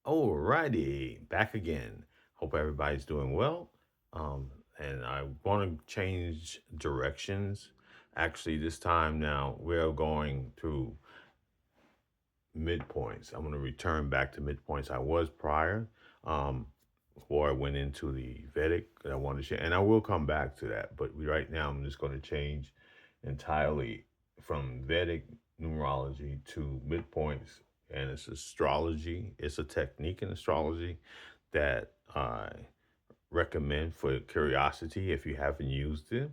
Alrighty, back again. Hope everybody's doing well. Um, and I want to change directions. Actually, this time now we're going to midpoints. I'm going to return back to midpoints I was prior. Um, Before I went into the Vedic, that I wanted to share, and I will come back to that. But right now, I'm just going to change entirely from Vedic numerology to midpoints, and it's astrology. It's a technique in astrology that I recommend for curiosity if you haven't used it.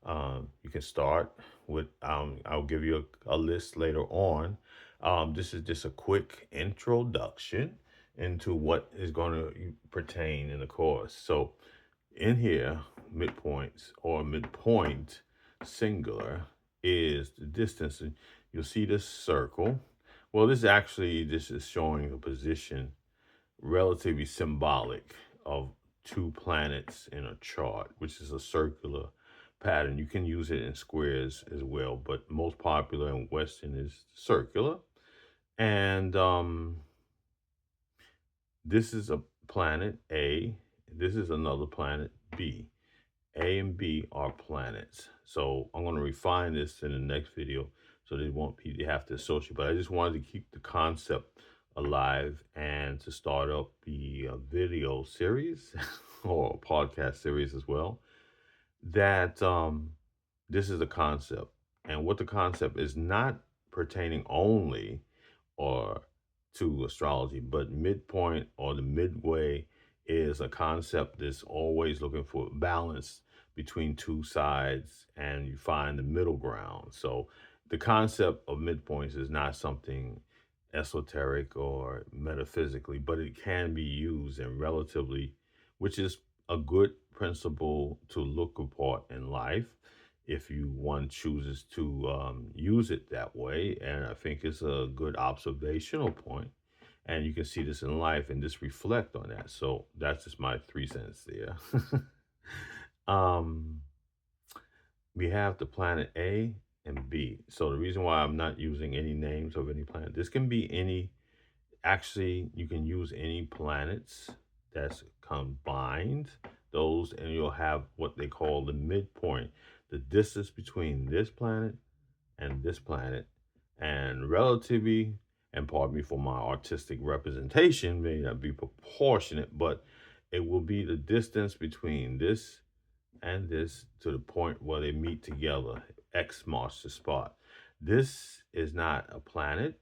You can start with, I'll give you a list later on. This is just a quick introduction into what is going to pertain in the course. So, in here, midpoints or midpoint singular is the distance. And you'll see this circle. Well, this is showing a position relatively symbolic of two planets in a chart, which is a circular pattern. You can use it in squares as well, but most popular in Western is circular. And this is a planet A. This is another planet B. A and B are planets. So I'm going to refine this in the next video so they won't have to associate. But I just wanted to keep the concept alive and to start up the video series or podcast series as well. That this is the concept. And what the concept is not pertaining only or to astrology, but midpoint or the midway is a concept that's always looking for balance between two sides and you find the middle ground. So the concept of midpoints is not something esoteric or metaphysically, but it can be used in relatively, which is a good principle to look apart in life if you one chooses to use it that way. And I think it's a good observational point. And you can see this in life and just reflect on that. So that's just my 3 cents there. um, we have the planet A and B. So the reason why I'm not using any names of any planet, this can be any, actually, you can use any planets that's combined, those, and you'll have what they call the midpoint, the distance between this planet and this planet. And relatively, and pardon me for my artistic representation, may not be proportionate, but it will be the distance between this and this to the point where they meet together. X marks the spot. This is not a planet,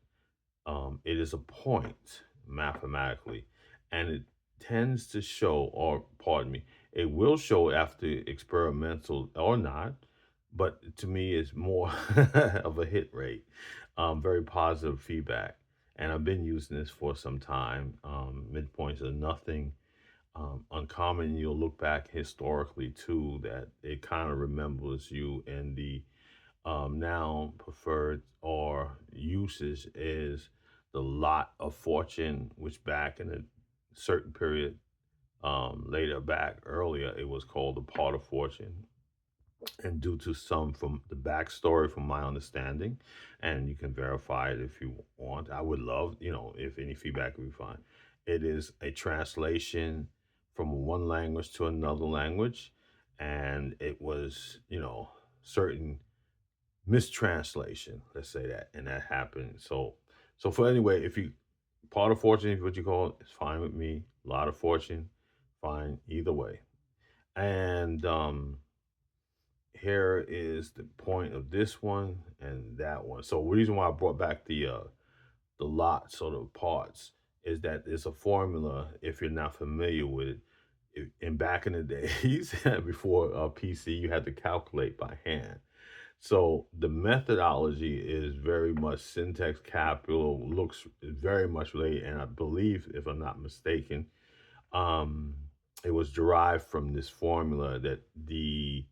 it is a point mathematically, and it tends to show, or pardon me, it will show after experimental or not, but to me, it's more of a hit rate, very positive feedback. And I've been using this for some time. Midpoints are nothing uncommon. You'll look back historically too, that it kind of remembers you in the now preferred or usage is the lot of fortune, which back in a certain period, later back earlier, it was called the pot of fortune. And due to some from the backstory, from my understanding, and you can verify it if you want. I would love, if any feedback we find. It is a translation from one language to another language, and it was, certain mistranslation, let's say that, and that happened. So for anyway, if you part of fortune is what you call it, it's fine with me. A lot of fortune, fine either way. And here is the point of this one and that one. So the reason why I brought back the lots or the parts is that it's a formula. If you're not familiar with it, in back in the days before PC, you had to calculate by hand. So the methodology is very much syntax capital, looks very much related, and I believe, if I'm not mistaken, um, it was derived from this formula that the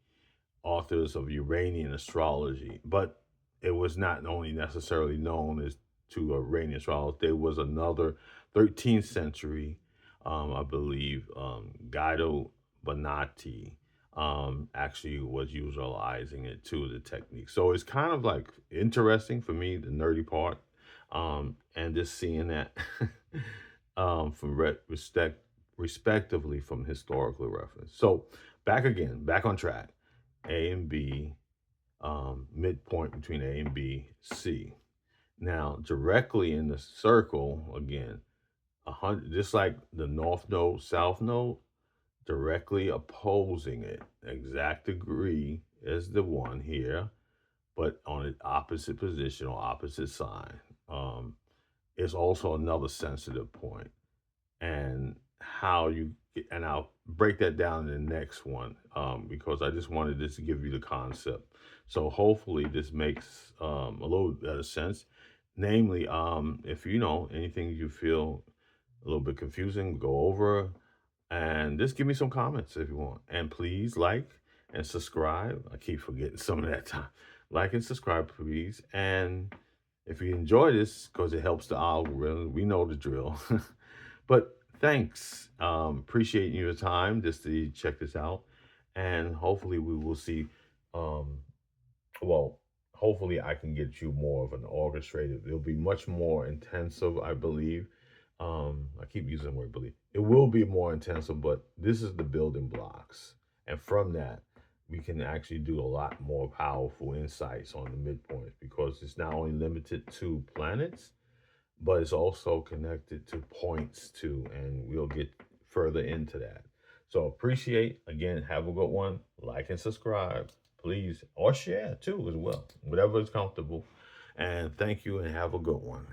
authors of Uranian astrology, but it was not only necessarily known as to Iranian astrology. There was another 13th century, I believe, Guido Bonatti actually was utilizing it too, the technique. So it's kind of like interesting for me, the nerdy part, and just seeing that respectively from historical reference. So back on track. A and B, midpoint between A and B, C. Now, directly in the circle, again, 100, just like the north node, south node, directly opposing it, exact degree as the one here, but on an opposite position or opposite sign, is also another sensitive point. And how you get, and I'll break that down in the next one, because I just wanted this to give you the concept. So hopefully this makes a little better sense. Namely, if you know anything you feel a little bit confusing, go over and just give me some comments if you want. And please like and subscribe. I keep forgetting some of that time. Like and subscribe, please. And if you enjoy this, because it helps the algorithm, we know the drill. But thanks. Appreciate your time just to check this out. And hopefully we will see. Um, well, hopefully I can get you more of an orchestrated. It'll be much more intensive, I believe. I keep using the word believe. It will be more intensive, but this is the building blocks. And from that, we can actually do a lot more powerful insights on the midpoints because it's not only limited to planets, but it's also connected to points too, and we'll get further into that. So appreciate again, have a good one. Like and subscribe, please, or share too as well, whatever is comfortable. And thank you, and have a good one.